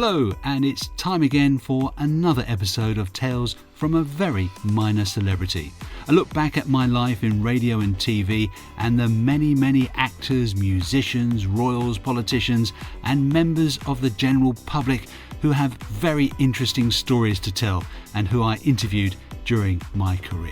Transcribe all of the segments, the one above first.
Hello, and it's time again for another episode of Tales from a Very Minor Celebrity. A look back at my life in radio and TV and the many actors, musicians, royals, politicians and members of the general public who have very interesting stories to tell and who I interviewed during my career.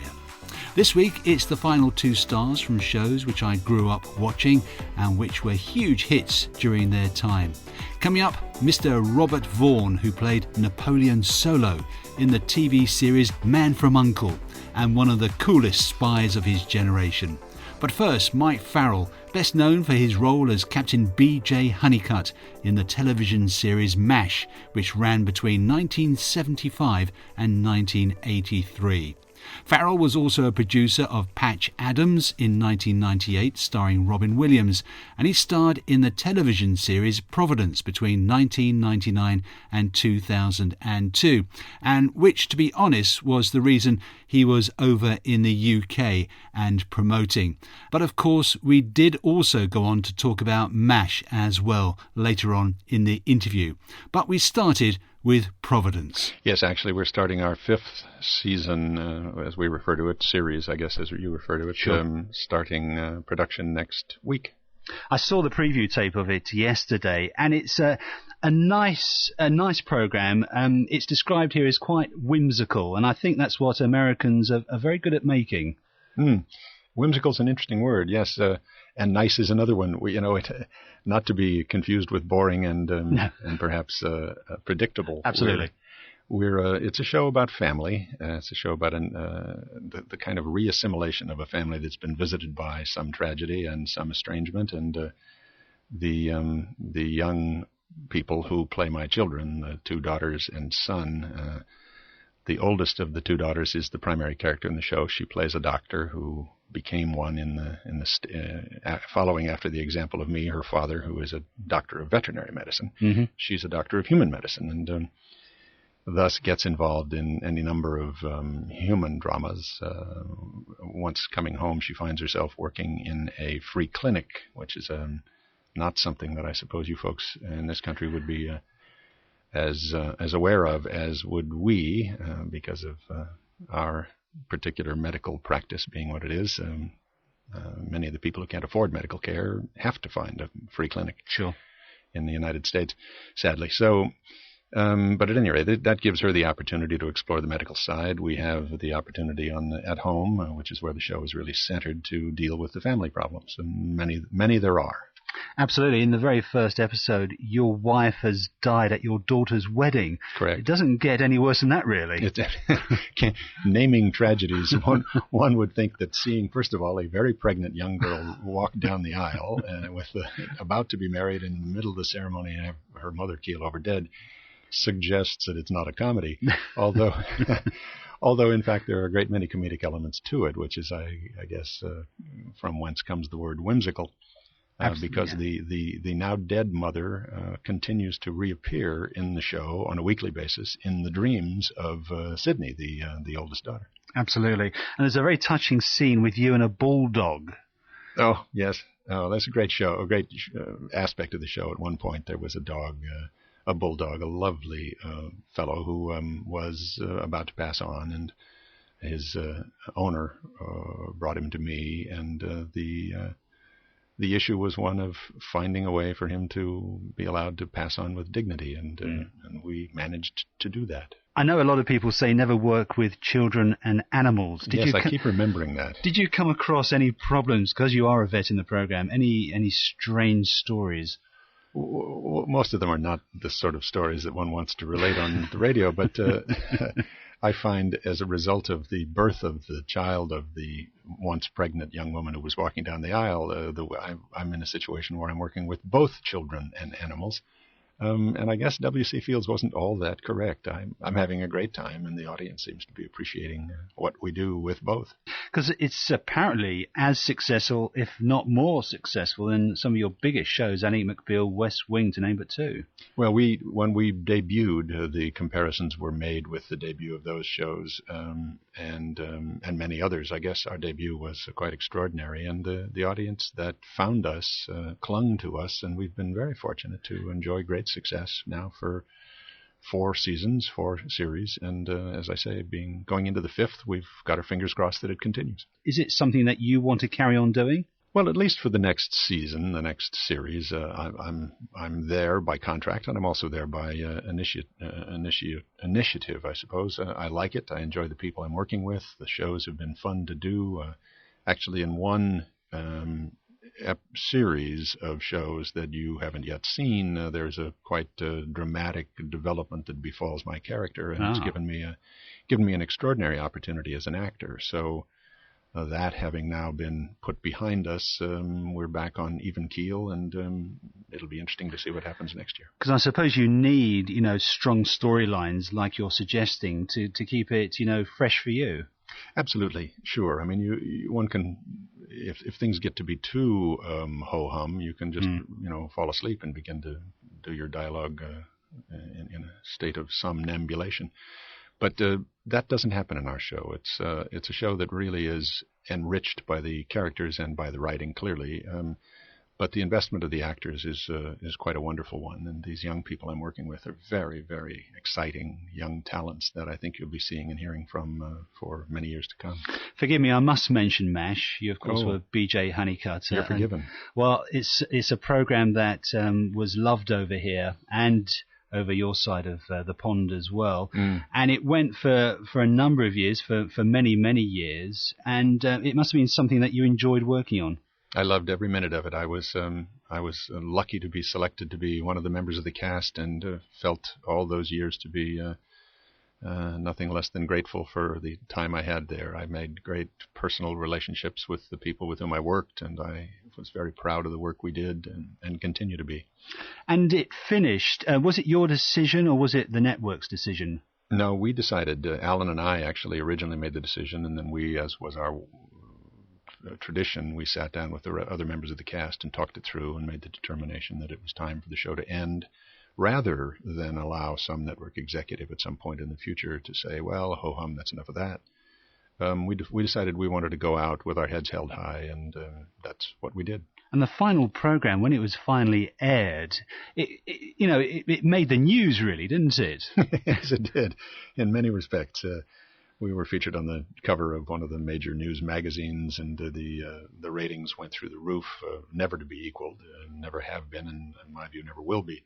This week it's the final 2 stars from shows which I grew up watching and which were huge hits during their time. Coming up, Mr. Robert Vaughn, who played Napoleon Solo in the TV series Man from U.N.C.L.E. and one of the coolest spies of his generation. But first, Mike Farrell, best known for his role as Captain B.J. Hunnicutt in the television series M.A.S.H, which ran between 1975 and 1983. Farrell was also a producer of Patch Adams in 1998, starring Robin Williams, and he starred in the television series Providence between 1999 and 2002, and which, to be honest, was the reason he was over in the UK and promoting. But of course, we did also go on to talk about M.A.S.H as well later on in the interview. But we started with Providence. Yes, actually, we're starting our 5th season, as we refer to it, series, I guess, as you refer to it, sure. Starting production next week. I saw the preview tape of it yesterday, and it's a nice program. It's described here as quite whimsical, and I think that's what Americans are very good at making. Whimsical is an interesting word, yes, and nice is another one. Not to be confused with boring and perhaps predictable. Absolutely. It's a show about family. It's a show about the kind of reassimilation of a family that's been visited by some tragedy and some estrangement, and the young people who play my children, the 2 daughters and son. The oldest of the 2 daughters is the primary character in the show. She plays a doctor who became one following after the example of me, her father, who is a doctor of veterinary medicine. Mm-hmm. She's a doctor of human medicine, and thus gets involved in any number of human dramas. Once coming home, she finds herself working in a free clinic, which is not something that I suppose you folks in this country would be as aware of as would we, because of our particular medical practice being what it is. Many of the people who can't afford medical care have to find a free clinic. Sure. In the United States, sadly. So, but at any rate, that gives her the opportunity to explore the medical side. We have the opportunity at home, which is where the show is really centered, to deal with the family problems, and many there are. Absolutely. In the very first episode, your wife has died at your daughter's wedding. Correct. It doesn't get any worse than that, really. Naming tragedies, one would think that seeing, first of all, a very pregnant young girl walk down the aisle about to be married, in the middle of the ceremony and have her mother keel over dead, suggests that it's not a comedy. Although in fact there are a great many comedic elements to it, which is, I guess, from whence comes the word whimsical. Because the now dead mother continues to reappear in the show on a weekly basis in the dreams of Sydney, the oldest daughter. Absolutely. And there's a very touching scene with you and a bulldog. Oh, yes. Oh, that's a great show, a great aspect of the show. At one point there was a dog, a bulldog, a lovely fellow who was about to pass on, and his owner brought him to me, and the issue was one of finding a way for him to be allowed to pass on with dignity, and we managed to do that. I know a lot of people say never work with children and animals. I keep remembering that. Did you come across any problems, because you are a vet in the program, any strange stories? Most of them are not the sort of stories that one wants to relate on the radio, but I find, as a result of the birth of the child of the once pregnant young woman who was walking down the aisle, I'm in a situation where I'm working with both children and animals. And I guess W.C. Fields wasn't all that correct. I'm having a great time, and the audience seems to be appreciating what we do with both. Because it's apparently as successful, if not more successful, than some of your biggest shows, Annie McBeal, West Wing, to name but 2. Well, when we debuted, the comparisons were made with the debut of those shows, and many others. I guess our debut was quite extraordinary, and the audience that found us clung to us, and we've been very fortunate to enjoy great success now for 4 seasons, 4 series, and as I say, going into the 5th, we've got our fingers crossed that it continues. Is it something that you want to carry on doing? Well, at least for the next season, the next series, I'm there by contract, and I'm also there by initiative, I suppose. I like it. I enjoy the people I'm working with. The shows have been fun to do. Actually, in one series of shows that you haven't yet seen, there's a quite dramatic development that befalls my character, and it's given me an extraordinary opportunity as an actor. So that having now been put behind us, we're back on even keel, and it'll be interesting to see what happens next year. Because I suppose you need, strong storylines like you're suggesting to keep it, fresh for you. Absolutely, sure. I mean, one can, if things get to be too ho-hum, you can just, fall asleep and begin to do your dialogue in a state of somnambulation. But that doesn't happen in our show. It's a show that really is enriched by the characters and by the writing, clearly. But the investment of the actors is quite a wonderful one. And these young people I'm working with are very, very exciting young talents that I think you'll be seeing and hearing from for many years to come. Forgive me, I must mention M.A.S.H. You, of course, were B.J. Hunnicutt. You're forgiven. Well, it's a program that was loved over here and over your side of the pond as well. And it went for a number of years, for many, many years. And it must have been something that you enjoyed working on. I loved every minute of it. I was lucky to be selected to be one of the members of the cast, and felt all those years to be nothing less than grateful for the time I had there. I made great personal relationships with the people with whom I worked, and I was very proud of the work we did and continue to be. And it finished. Was it your decision or was it the network's decision? No, we decided. Alan and I actually originally made the decision, and then we, as was our tradition, we sat down with the other members of the cast and talked it through and made the determination that it was time for the show to end, rather than allow some network executive at some point in the future to say, well, ho-hum, that's enough of that. We decided we wanted to go out with our heads held high, and that's what we did. And the final program, when it was finally aired, it made the news, really, didn't it? Yes, it did, in many respects. We were featured on the cover of one of the major news magazines, and the ratings went through the roof, never to be equaled, never have been, and in my view, never will be.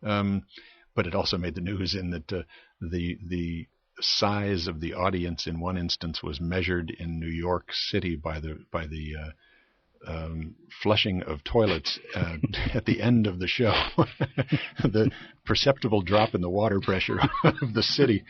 But it also made the news in that the size of the audience in one instance was measured in New York City by the flushing of toilets at the end of the show. The perceptible drop in the water pressure of the city.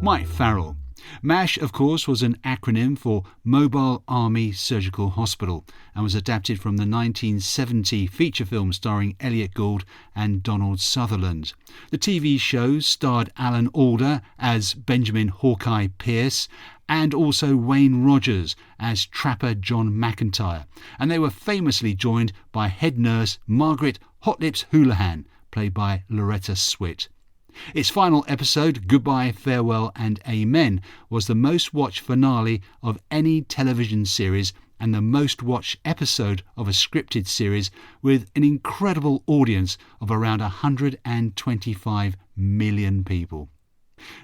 Mike Farrell. M.A.S.H, of course, was an acronym for Mobile Army Surgical Hospital and was adapted from the 1970 feature film starring Elliot Gould and Donald Sutherland. The TV show starred Alan Alda as Benjamin Hawkeye Pierce and also Wayne Rogers as Trapper John McIntyre, and they were famously joined by head nurse Margaret Hotlips Houlihan, played by Loretta Swit. Its final episode, Goodbye, Farewell and Amen, was the most watched finale of any television series and the most watched episode of a scripted series, with an incredible audience of around 125 million people.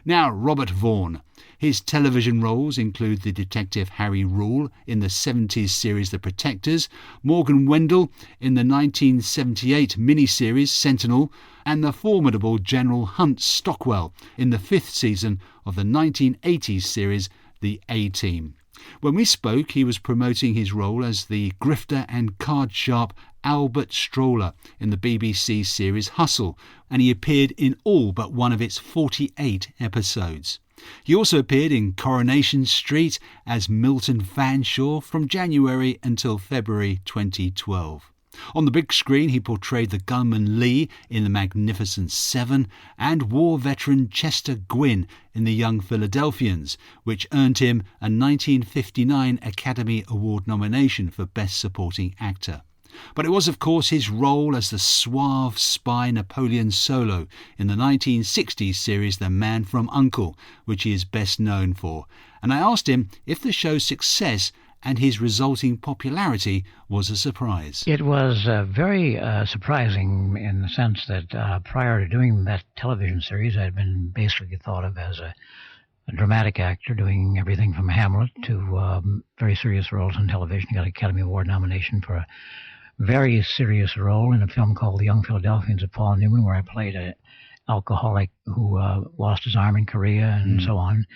Now, Robert Vaughn. His television roles include the detective Harry Rule in the 70s series The Protectors, Morgan Wendell in the 1978 miniseries Sentinel, and the formidable General Hunt Stockwell in the 5th season of the 1980s series The A-Team. When we spoke, he was promoting his role as the grifter and card-sharp Albert Stroller in the BBC series Hustle, and he appeared in all but one of its 48 episodes. He also appeared in Coronation Street as Milton Fanshawe from January until February 2012. On the big screen, he portrayed the gunman Lee in The Magnificent Seven and war veteran Chester Gwynn in The Young Philadelphians, which earned him a 1959 Academy Award nomination for Best Supporting Actor. But it was, of course, his role as the suave spy Napoleon Solo in the 1960s series The Man from U.N.C.L.E., which he is best known for. And I asked him if the show's success and his resulting popularity was a surprise. It was very surprising in the sense that prior to doing that television series, I had been basically thought of as a dramatic actor, doing everything from Hamlet to very serious roles on television. Got an Academy Award nomination for a very serious role in a film called The Young Philadelphians of Paul Newman, where I played an alcoholic who lost his arm in Korea and so on.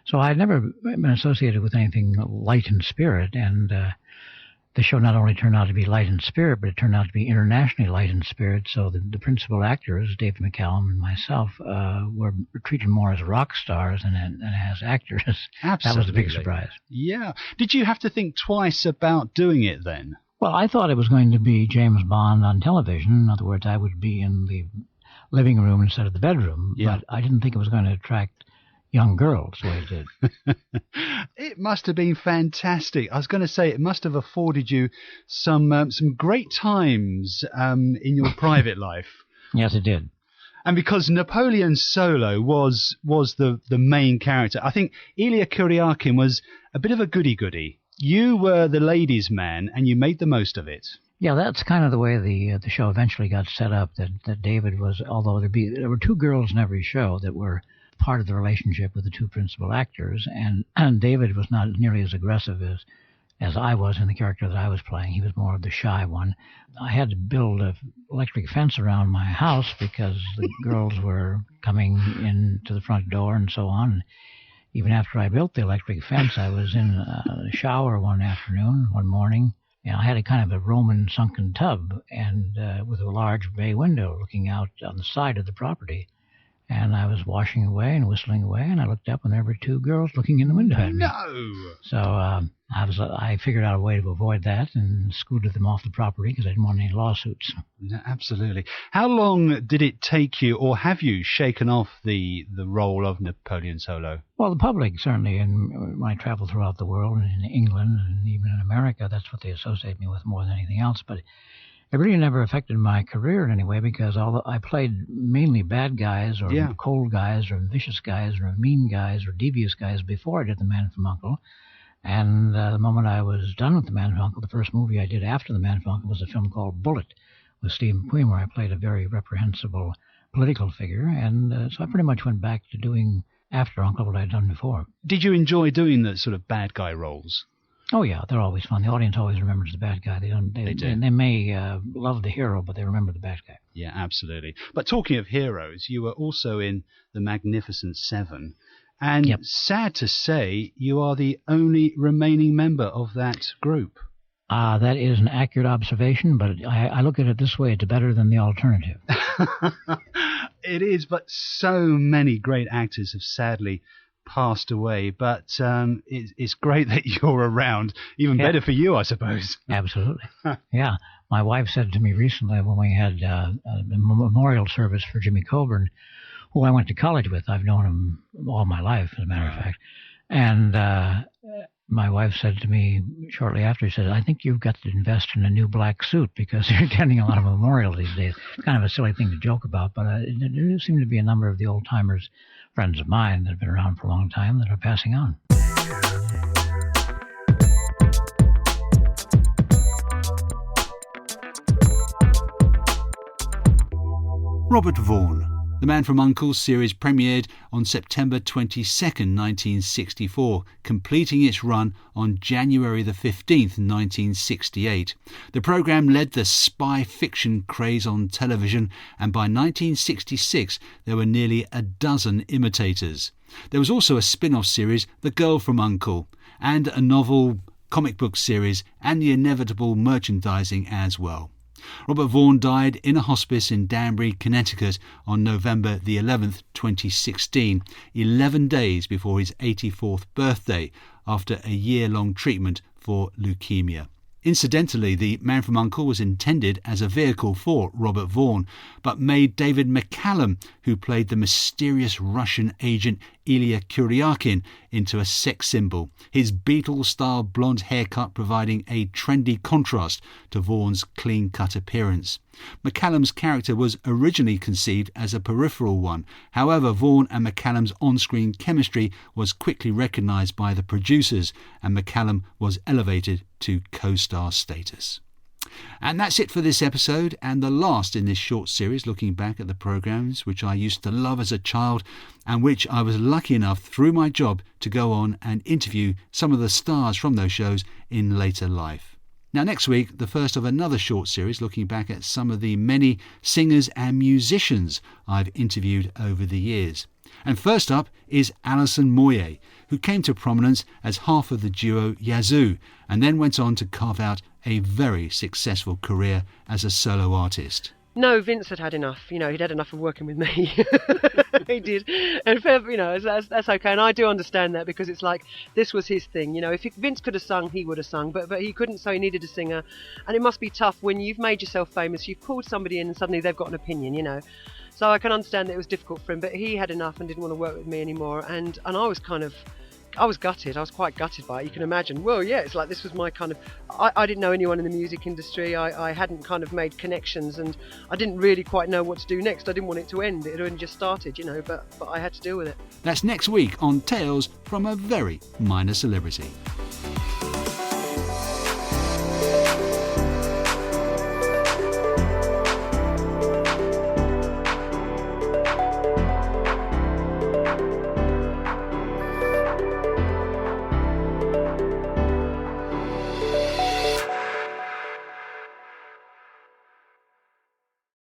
So I had never been associated with anything light in spirit, and the show not only turned out to be light in spirit, but it turned out to be internationally light in spirit. So the principal actors, David McCallum and myself, were treated more as rock stars than as actors. Absolutely. That was a big surprise. Yeah. Did you have to think twice about doing it then? Well, I thought it was going to be James Bond on television. In other words, I would be in the living room instead of the bedroom. Yeah. But I didn't think it was going to attract young girls the way it did. It must have been fantastic. I was going to say it must have afforded you some great times in your private life. Yes, it did. And because Napoleon Solo was the main character, I think Ilya Kuryakin was a bit of a goody-goody. You were the ladies' man, and you made the most of it. Yeah, that's kind of the way the show eventually got set up, that David was, although there were two girls in every show that were part of the relationship with the two principal actors, and David was not nearly as aggressive as I was in the character that I was playing. He was more of the shy one. I had to build an electric fence around my house because the girls were coming in to the front door and so on. Even after I built the electric fence, I was in a shower one morning, and I had a kind of a Roman sunken tub and with a large bay window looking out on the side of the property. And I was washing away and whistling away, and I looked up, and there were two girls looking in the window at me. No! So I figured out a way to avoid that and scooted them off the property because I didn't want any lawsuits. No, absolutely. How long did it take you, or have you shaken off the role of Napoleon Solo? Well, the public, certainly, and when I travel throughout the world, and in England, and even in America, that's what they associate me with more than anything else. But it really never affected my career in any way because although I played mainly bad guys or cold guys or vicious guys or mean guys or devious guys before I did The Man from U.N.C.L.E. And the moment I was done with The Man from U.N.C.L.E., the first movie I did after The Man from U.N.C.L.E. was a film called Bullet with Steve McQueen, where I played a very reprehensible political figure. And so I pretty much went back to doing after U.N.C.L.E. what I'd done before. Did you enjoy doing the sort of bad guy roles? Oh, yeah, they're always fun. The audience always remembers the bad guy. They do. They may love the hero, but they remember the bad guy. Yeah, absolutely. But talking of heroes, you were also in The Magnificent Seven. And sad to say, you are the only remaining member of that group. That is an accurate observation, but I look at it this way. It's better than the alternative. It is, but so many great actors have sadly passed away, but it's great that you're around. Even better for you, I suppose. Absolutely. Yeah. My wife said to me recently when we had a memorial service for Jimmy Coburn, who I went to college with. I've known him all my life, as a matter of fact. And my wife said to me shortly after, she said, I think you've got to invest in a new black suit because you're attending a lot of memorials these days. Kind of a silly thing to joke about, but there do seem to be a number of the old-timers, friends of mine that have been around for a long time, that are passing on. Robert Vaughn. The Man from U.N.C.L.E. series premiered on September 22nd, 1964, completing its run on January the 15th, 1968. The programme led the spy fiction craze on television, and by 1966 there were nearly a dozen imitators. There was also a spin-off series, The Girl from U.N.C.L.E., and a novel, comic book series, and the inevitable merchandising as well. Robert Vaughn died in a hospice in Danbury, Connecticut on November the 11th, 2016, 11 days before his 84th birthday, after a year-long treatment for leukemia. Incidentally, The Man from U.N.C.L.E. was intended as a vehicle for Robert Vaughn, but made David McCallum, who played the mysterious Russian agent Ilya Kuryakin into a sex symbol, his Beatles-style blonde haircut providing a trendy contrast to Vaughn's clean-cut appearance. McCallum's character was originally conceived as a peripheral one. However, Vaughn and McCallum's on-screen chemistry was quickly recognised by the producers, and McCallum was elevated to co-star status. And that's it for this episode, and the last in this short series looking back at the programmes which I used to love as a child and which I was lucky enough through my job to go on and interview some of the stars from those shows in later life. Now next week, the first of another short series looking back at some of the many singers and musicians I've interviewed over the years. And first up is Alison Moyet, who came to prominence as half of the duo Yazoo and then went on to carve out a very successful career as a solo artist. No, Vince had enough. He'd had enough of working with me. He did. And, that's okay. And I do understand that, because it's like, this was his thing. If Vince could have sung, he would have sung. But he couldn't, so he needed a singer. And it must be tough when you've made yourself famous, you've pulled somebody in and suddenly they've got an opinion, So I can understand that it was difficult for him, but he had enough and didn't want to work with me anymore. And I was gutted. I was quite gutted by it. You can imagine. Well, yeah, it's like this was my kind of... I didn't know anyone in the music industry. I hadn't kind of made connections, and I didn't really quite know what to do next. I didn't want it to end. It had only just started, but I had to deal with it. That's next week on Tales from a Very Minor Celebrity.